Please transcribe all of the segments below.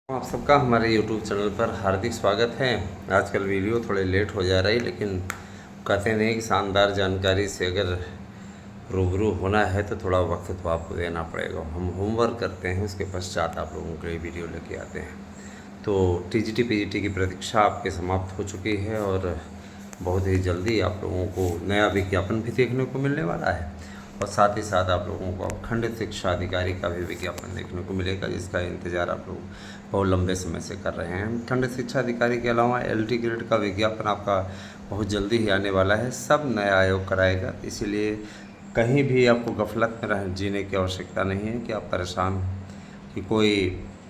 आप सबका हमारे YouTube चैनल पर हार्दिक स्वागत है। आजकल वीडियो थोड़े लेट हो जा रही, लेकिन कहते नहीं कि शानदार जानकारी से अगर रूबरू होना है तो थोड़ा वक्त तो आपको देना पड़ेगा। हम होमवर्क करते हैं, उसके पश्चात आप लोगों के लिए वीडियो लेके आते हैं। तो TGT PGT की प्रतीक्षा आपके समाप्त हो चुकी है और बहुत ही जल्दी आप लोगों को नया विज्ञापन भी देखने को मिलने वाला है और साथ ही साथ आप लोगों को खंड शिक्षा अधिकारी का भी विज्ञापन देखने को मिलेगा, जिसका इंतज़ार आप लोग बहुत लंबे समय से कर रहे हैं। खंड शिक्षा अधिकारी के अलावा LT ग्रेड का विज्ञापन आपका बहुत जल्दी ही आने वाला है। सब नया आयोग कराएगा, इसीलिए कहीं भी आपको गफलत में रह जीने की आवश्यकता नहीं है कि आप परेशान हो कि कोई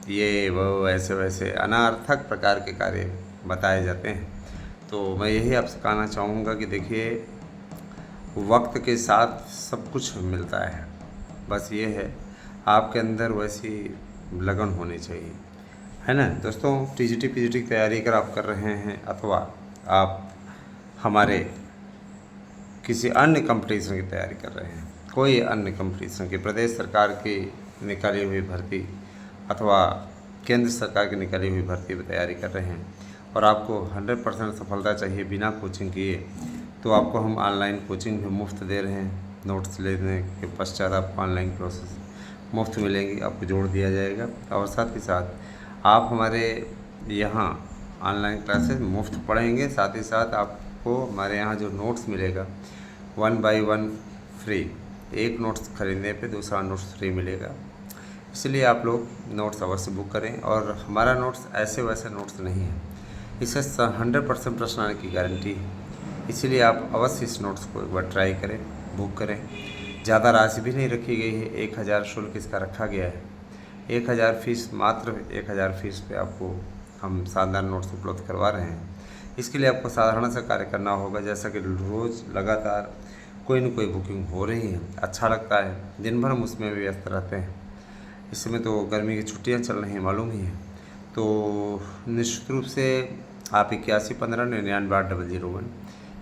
ये वो ऐसे वैसे अनार्थक प्रकार के कार्य बताए जाते हैं। तो मैं यही आपसे कहना चाहूँगा कि देखिए, वक्त के साथ सब कुछ मिलता है, बस ये है आपके अंदर वैसी लगन होनी चाहिए, है ना दोस्तों। TGT PGT की तैयारी अगर आप कर रहे हैं अथवा आप हमारे किसी अन्य कंपटीशन की तैयारी कर रहे हैं, कोई अन्य कंपटीशन की, प्रदेश सरकार की निकाली हुई भर्ती अथवा केंद्र सरकार की निकाली हुई भर्ती की तैयारी कर रहे हैं और आपको 100% सफलता चाहिए बिना कोचिंग किए, तो आपको हम ऑनलाइन कोचिंग भी मुफ्त दे रहे हैं। नोट्स लेने के पश्चात आपको ऑनलाइन प्रोसेस मुफ्त मिलेंगी, आपको जोड़ दिया जाएगा और साथ ही साथ आप हमारे यहाँ ऑनलाइन क्लासेस मुफ्त पढ़ेंगे। साथ ही साथ आपको हमारे यहाँ जो नोट्स मिलेगा 1 बाय 1 फ्री, एक नोट्स खरीदने पे दूसरा नोट्स फ्री मिलेगा। इसलिए आप लोग नोट्स अवश्य बुक करें और हमारा नोट्स ऐसे वैसे नोट्स नहीं है, इससे 100% प्रश्न आने की गारंटी है। इसीलिए आप अवश्य इस नोट्स को एक बार ट्राई करें, बुक करें। ज़्यादा राशि भी नहीं रखी गई है, 1000 शुल्क इसका रखा गया है। 1000 फीस, मात्र 1000 फीस पे आपको हम शानदार नोट्स उपलब्ध करवा रहे हैं। इसके लिए आपको साधारण सा कार्य करना होगा, जैसा कि रोज़ लगातार कोई न कोई बुकिंग हो रही है, अच्छा लगता है, दिन भर हम उसमें व्यस्त रहते हैं। इस समय तो गर्मी की छुट्टियां चल रही हैं, मालूम ही है। तो निश्चित रूप से आप 8115998001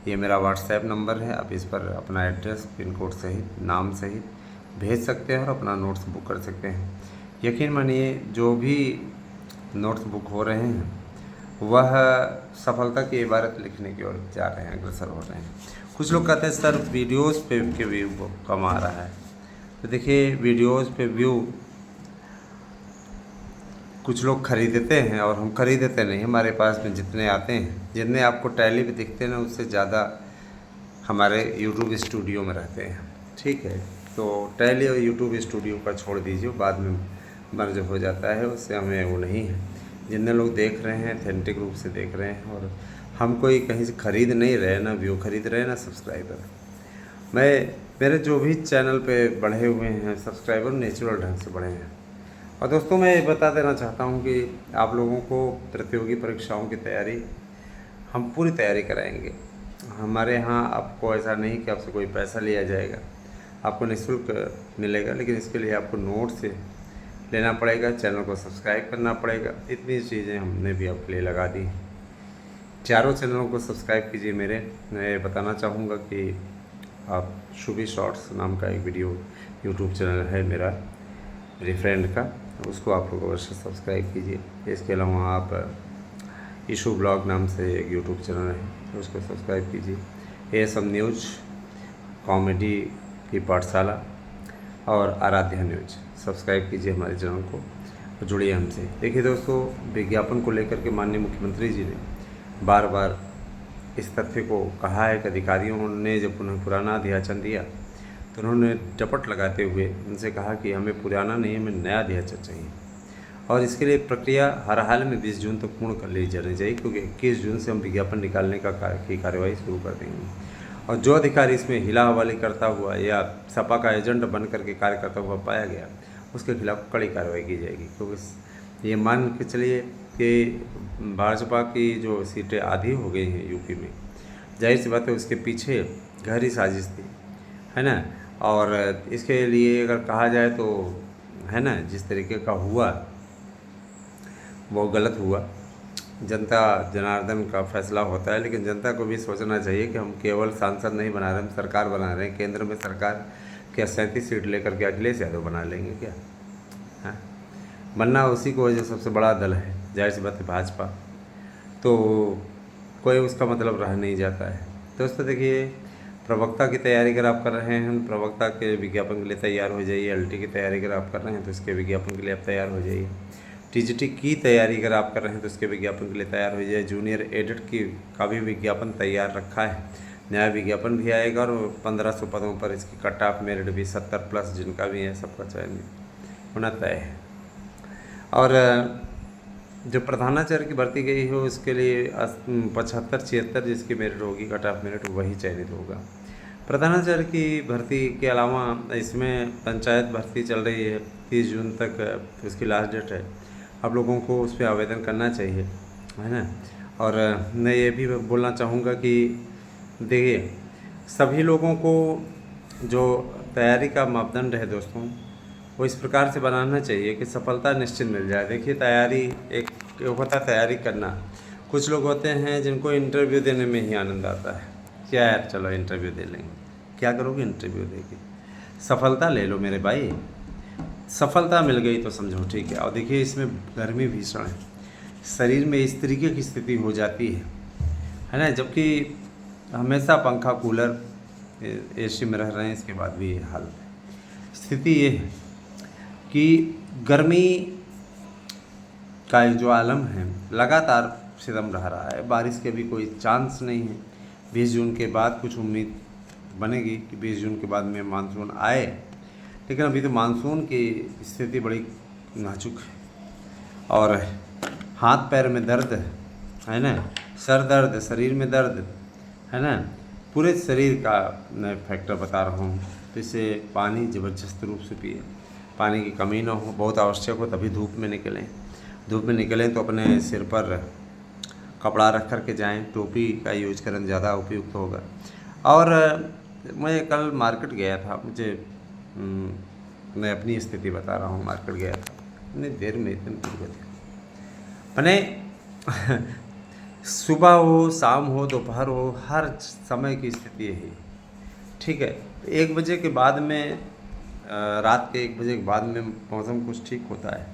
ये मेरा व्हाट्सएप नंबर है। आप इस पर अपना एड्रेस, पिन कोड सहित, नाम सहित भेज सकते हैं और अपना नोट्स बुक कर सकते हैं। यकीन मानिए, जो भी नोट्स बुक हो रहे हैं वह सफलता की इबारत लिखने की ओर जा रहे हैं, अग्रसर हो रहे हैं। कुछ लोग कहते हैं सर वीडियोज़ पे के व्यू कम आ रहा है, तो देखिए वीडियोज़ पे व्यू कुछ लोग खरीदते हैं और हम खरीदते नहीं। हमारे पास में जितने आते हैं, जितने आपको टैली पे दिखते हैं ना, उससे ज़्यादा हमारे यूट्यूब स्टूडियो में रहते हैं, ठीक है। तो टैली और यूट्यूब स्टूडियो का छोड़ दीजिए, बाद में मर्ज हो जाता है, उससे हमें वो नहीं है। जितने लोग देख रहे हैं ऑथेंटिक रूप से देख रहे हैं और हम कोई कहीं से खरीद नहीं रहे, ना व्यू खरीद रहे हैं ना सब्सक्राइबर। मेरे जो भी चैनल पे बढ़े हुए हैं सब्सक्राइबर, नेचुरल ढंग से बढ़े हैं। और दोस्तों, मैं ये बता देना चाहता हूँ कि आप लोगों को प्रतियोगी परीक्षाओं की तैयारी हम पूरी तैयारी कराएंगे। हमारे यहाँ आपको ऐसा नहीं कि आपसे कोई पैसा लिया जाएगा, आपको निःशुल्क मिलेगा, लेकिन इसके लिए आपको नोट से लेना पड़ेगा, चैनल को सब्सक्राइब करना पड़ेगा। इतनी चीज़ें हमने भी आपके लिए लगा दी। चारों चैनलों को सब्सक्राइब कीजिए मेरे। मैं बताना चाहूँगा कि आप शुभी शॉर्ट्स नाम का एक वीडियो यूट्यूब चैनल है मेरा, मेरी फ्रेंड का, उसको आप लोग अवश्य सब्सक्राइब कीजिए। इसके अलावा आप इशू ब्लॉग नाम से एक यूट्यूब चैनल है, उसको सब्सक्राइब कीजिए। ASM न्यूज़, कॉमेडी की पाठशाला और आराध्या न्यूज़, सब्सक्राइब कीजिए हमारे चैनल को और जुड़िए हमसे। देखिए दोस्तों, विज्ञापन को लेकर के माननीय मुख्यमंत्री जी ने बार बार इस तथ्य को कहा है कि अधिकारियों ने जब उन्हें पुराना अध्याचन दिया तो उन्होंने डपट लगाते हुए उनसे कहा कि हमें पुराना नहीं, हमें नया अध्याचन चाहिए और इसके लिए प्रक्रिया हर हाल में 20 जून तक पूर्ण कर ली जानी चाहिए, क्योंकि 21 जून से हम विज्ञापन निकालने का कार्यवाही शुरू कर देंगे। और जो अधिकारी इसमें हिला हवाली करता हुआ या सपा का एजेंट बन करके कार्य करता हुआ पाया गया, उसके खिलाफ कड़ी कार्रवाई की जाएगी। क्योंकि ये मान के चलिए कि भाजपा की जो सीटें आधी हो गई हैं यूपी में, जाहिर सी बात है उसके पीछे गहरी साजिश थी, है ना। और इसके लिए अगर कहा जाए तो, है ना, जिस तरीके का हुआ वो गलत हुआ। जनता जनार्दन का फैसला होता है, लेकिन जनता को भी सोचना चाहिए कि हम केवल सांसद नहीं बना रहे, हम सरकार बना रहे हैं। केंद्र में सरकार क्या 37 सीट लेकर के अखिलेश यादव बना लेंगे क्या? हाँ, बनना उसी को है जो सबसे बड़ा दल है, जाहिर सी बात है भाजपा, तो कोई उसका मतलब रह नहीं जाता है। दोस्तों देखिए, प्रवक्ता की तैयारी अगर आप कर रहे हैं, प्रवक्ता के विज्ञापन के लिए तैयार हो जाइए। एलटी की तैयारी अगर आप कर रहे हैं तो इसके विज्ञापन के लिए आप तैयार हो जाइए। टीजीटी की तैयारी अगर आप कर रहे हैं तो इसके विज्ञापन के लिए तैयार हो जाइए। जूनियर एडिट का भी विज्ञापन तैयार रखा है, नया विज्ञापन भी आएगा और 1500 पदों पर इसकी कट ऑफ मेरिट भी 70+ जिनका भी है सबका चयन होना तय है। और जो प्रधानाचार्य की भर्ती गई हो उसके लिए 75-76 जिसकी मेरिट होगी, कट ऑफ मेरिट, वही चयनित होगा। प्रधानाचार्य की भर्ती के अलावा इसमें पंचायत भर्ती चल रही है 30 जून तक उसकी लास्ट डेट है। आप लोगों को उस पर आवेदन करना चाहिए, है ना। और मैं ये भी बोलना चाहूँगा कि देखिए, सभी लोगों को जो तैयारी का मापदंड है दोस्तों, वो इस प्रकार से बनाना चाहिए कि सफलता निश्चित मिल जाए। देखिए, तैयारी एक होता है तैयारी करना। कुछ लोग होते हैं जिनको इंटरव्यू देने में ही आनंद आता है, क्या यार चलो इंटरव्यू दे लेंगे। क्या करोगे इंटरव्यू देके? सफलता ले लो मेरे भाई, सफलता मिल गई तो समझो ठीक है। और देखिए, इसमें गर्मी भीषण है, शरीर में इस तरीके की स्थिति हो जाती है ना, जबकि हमेशा पंखा कूलर एसी में रह रहे हैं, इसके बाद भी ये हाल है। स्थिति ये है कि गर्मी का जो आलम है लगातार सितम रह रहा है, बारिश के भी कोई चांस नहीं है। 20 जून के बाद कुछ उम्मीद बनेगी कि 20 जून के बाद में मानसून आए, लेकिन अभी तो मानसून की स्थिति बड़ी नाजुक है। और हाथ पैर में दर्द है ना, सर दर्द, शरीर में दर्द है ना, पूरे शरीर का मैं फैक्टर बता रहा हूँ। तो इसे पानी ज़बरदस्त रूप से पिए, पानी की कमी ना हो, बहुत आवश्यक हो तभी धूप में निकलें। धूप में निकलें तो अपने सिर पर कपड़ा रख कर के जाएं, टोपी का यूज करें, ज़्यादा उपयुक्त होगा। और मैं कल मार्केट गया था, मैं अपनी स्थिति बता रहा हूँ, मार्केट गया था, इतनी देर में इतनी दूर मैंने सुबह हो, शाम हो, दोपहर हो, हर समय की स्थिति यही, ठीक है। 1 बजे के बाद में, रात के 1 बजे के बाद में मौसम कुछ ठीक होता है,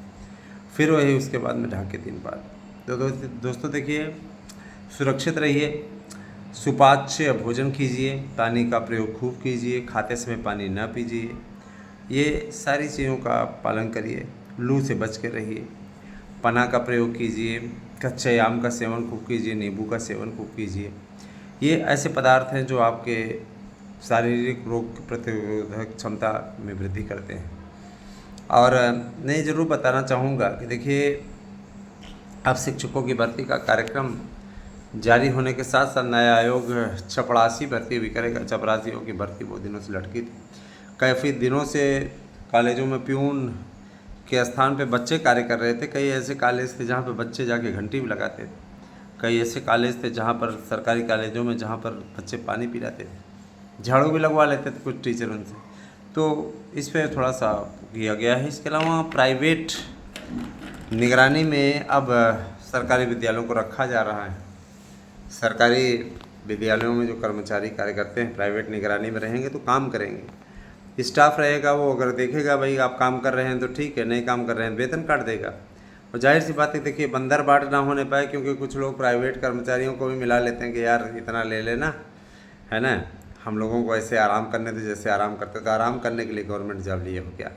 फिर वही उसके बाद में ढाके 3 बार। तो दोस्तों देखिए, सुरक्षित रहिए, सुपाच्य भोजन कीजिए, पानी का प्रयोग खूब कीजिए, खाते समय पानी ना पीजिए, ये सारी चीज़ों का पालन करिए, लू से बच के रहिए, पना का प्रयोग कीजिए, कच्चे आम का सेवन खूब कीजिए, नींबू का सेवन खूब कीजिए। ये ऐसे पदार्थ हैं जो आपके शारीरिक रोग प्रतिरोधक क्षमता में वृद्धि करते हैं। और मैं ज़रूर बताना चाहूँगा कि देखिए, अब शिक्षकों की भर्ती का कार्यक्रम जारी होने के साथ साथ नया आयोग चपरासी भर्ती भी करेगा। चपरासियों की भर्ती बहुत दिनों से लटकी थी, काफ़ी दिनों से कॉलेजों में प्यून के स्थान पे बच्चे कार्य कर रहे थे। कई ऐसे कॉलेज थे जहाँ पे बच्चे जाके घंटी भी लगाते थे, कई ऐसे कॉलेज थे जहाँ पर, सरकारी कॉलेजों में, जहाँ पर बच्चे पानी पिलाते थे, झाड़ू भी लगवा लेते थे कुछ टीचर उनसे। तो इस पर थोड़ा सा किया गया है। इसके अलावा प्राइवेट निगरानी में अब सरकारी विद्यालयों को रखा जा रहा है। सरकारी विद्यालयों में जो कर्मचारी कार्य करते हैं प्राइवेट निगरानी में रहेंगे तो काम करेंगे। स्टाफ रहेगा, वो अगर देखेगा भाई आप काम कर रहे हैं तो ठीक है, नहीं काम कर रहे हैं वेतन काट देगा। और जाहिर सी बात है, देखिए बंदर बाट ना होने पाए, क्योंकि कुछ लोग प्राइवेट कर्मचारियों को भी मिला लेते हैं कि यार इतना ले लेना, है ना, हम लोगों को ऐसे आराम करने दे जैसे आराम करते, तो आराम करने के लिए गवर्नमेंट जॉब लिए हो क्या?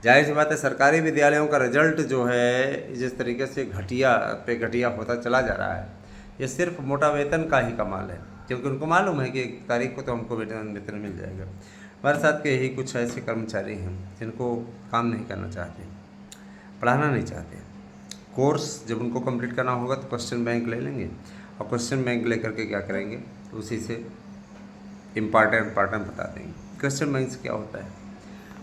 जाहिर सी बात है, सरकारी विद्यालयों का रिजल्ट जो है जिस तरीके से घटिया पे घटिया होता चला जा रहा है, ये सिर्फ मोटा वेतन का ही कमाल है, क्योंकि उनको मालूम है कि 1 तारीख को तो हमको वेतन मिल जाएगा। हमारे साथ के यही कुछ ऐसे कर्मचारी हैं जिनको काम नहीं करना चाहते, पढ़ाना नहीं चाहते। कोर्स जब उनको कंप्लीट करना होगा तो क्वेश्चन बैंक ले लेंगे, और क्वेश्चन बैंक ले करके क्या करेंगे, उसी से इम्पॉर्टेंट बता देंगे। क्वेश्चन बैंक से क्या होता है?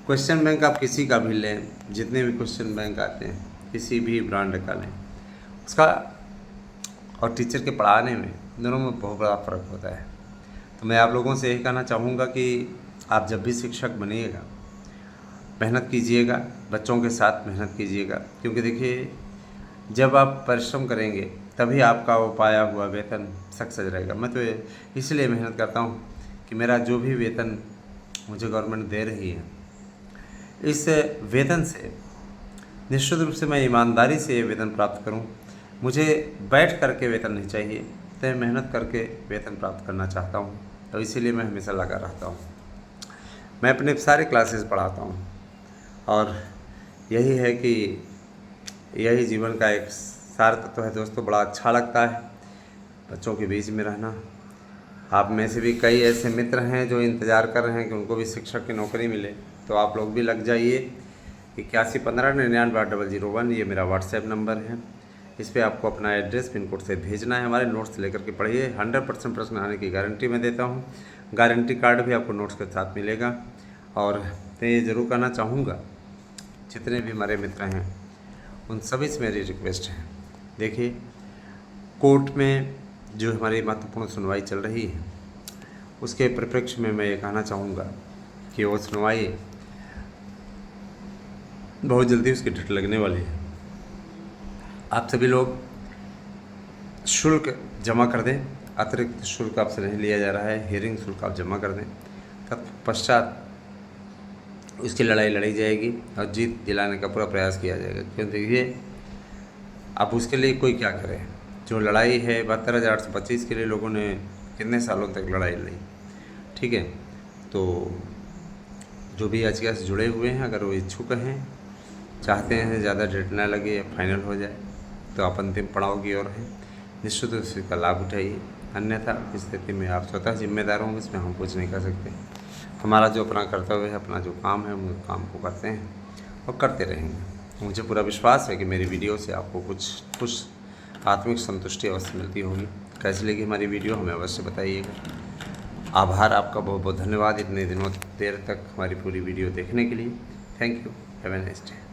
क्वेश्चन बैंक आप किसी का भी लें, जितने भी क्वेश्चन बैंक आते हैं, किसी भी ब्रांड का लें, उसका और टीचर के पढ़ाने में, दोनों में बहुत बड़ा फ़र्क होता है। तो मैं आप लोगों से यही कहना चाहूँगा कि आप जब भी शिक्षक बनिएगा, मेहनत कीजिएगा, बच्चों के साथ मेहनत कीजिएगा, क्योंकि देखिए जब आप परिश्रम करेंगे तभी आपका वो पाया हुआ वेतन सक्सेस रहेगा। मैं तो इसलिए मेहनत करता हूँ कि मेरा जो भी वेतन मुझे गवर्नमेंट दे रही है, इस वेतन से निश्चित रूप से मैं ईमानदारी से ये वेतन प्राप्त करूं। मुझे बैठ करके वेतन नहीं चाहिए, तय मेहनत करके वेतन प्राप्त करना चाहता हूं, तो इसीलिए मैं हमेशा लगा रहता हूं। मैं अपने सारे क्लासेस पढ़ाता हूं और यही है कि यही जीवन का एक सार तत्व है दोस्तों। बड़ा अच्छा लगता है बच्चों के बीच में रहना। आप में से भी कई ऐसे मित्र हैं जो इंतज़ार कर रहे हैं कि उनको भी शिक्षक की नौकरी मिले, तो आप लोग भी लग जाइए। 8115998001 ये मेरा व्हाट्सएप नंबर है। इस पे आपको अपना एड्रेस पिन कोड से भेजना है। हमारे नोट्स लेकर के पढ़िए। 100% प्रश्न आने की गारंटी मैं देता हूँ। गारंटी कार्ड भी आपको नोट्स के साथ मिलेगा। और मैं ये ज़रूर कहना चाहूँगा, जितने भी हमारे मित्र हैं उन सभी से मेरी रिक्वेस्ट है, देखिए कोर्ट में जो हमारी महत्वपूर्ण सुनवाई चल रही है उसके परिप्रेक्ष्य में मैं ये कहना चाहूँगा कि वो सुनवाई बहुत जल्दी उसकी डेट लगने वाली है। आप सभी लोग शुल्क जमा कर दें। अतिरिक्त शुल्क आपसे नहीं लिया जा रहा है। हियरिंग शुल्क आप जमा कर दें, तत्पश्चात उसकी लड़ाई लड़ी जाएगी और जीत दिलाने का पूरा प्रयास किया जाएगा। क्यों, देखिए अब उसके लिए कोई क्या करे। जो लड़ाई है 72,825 के लिए लोगों ने कितने सालों तक लड़ाई लड़ी, ठीक है। तो जो भी याचिका से जुड़े हुए हैं, अगर वो इच्छुक हैं, चाहते हैं ज़्यादा डेट ना लगे या फाइनल हो जाए, तो आप अंतिम पड़ाव की ओर हैं, निश्चित रूप से इसका लाभ उठाइए। अन्यथा इस स्थिति में आप स्वतः जिम्मेदार होंगे, इसमें हम कुछ नहीं कर सकते। हमारा जो अपना कर्तव्य है, अपना जो काम है, हम उस काम को करते हैं और करते रहेंगे। मुझे पूरा विश्वास है कि मेरी वीडियो से आपको कुछ आत्मिक संतुष्टि अवश्य मिलती होगी। कैसी लगी हमारी वीडियो हमें अवश्य बताइएगा। आभार आपका, बहुत बहुत धन्यवाद इतने दिनों देर तक हमारी पूरी वीडियो देखने के लिए। Thank you. Have a nice day.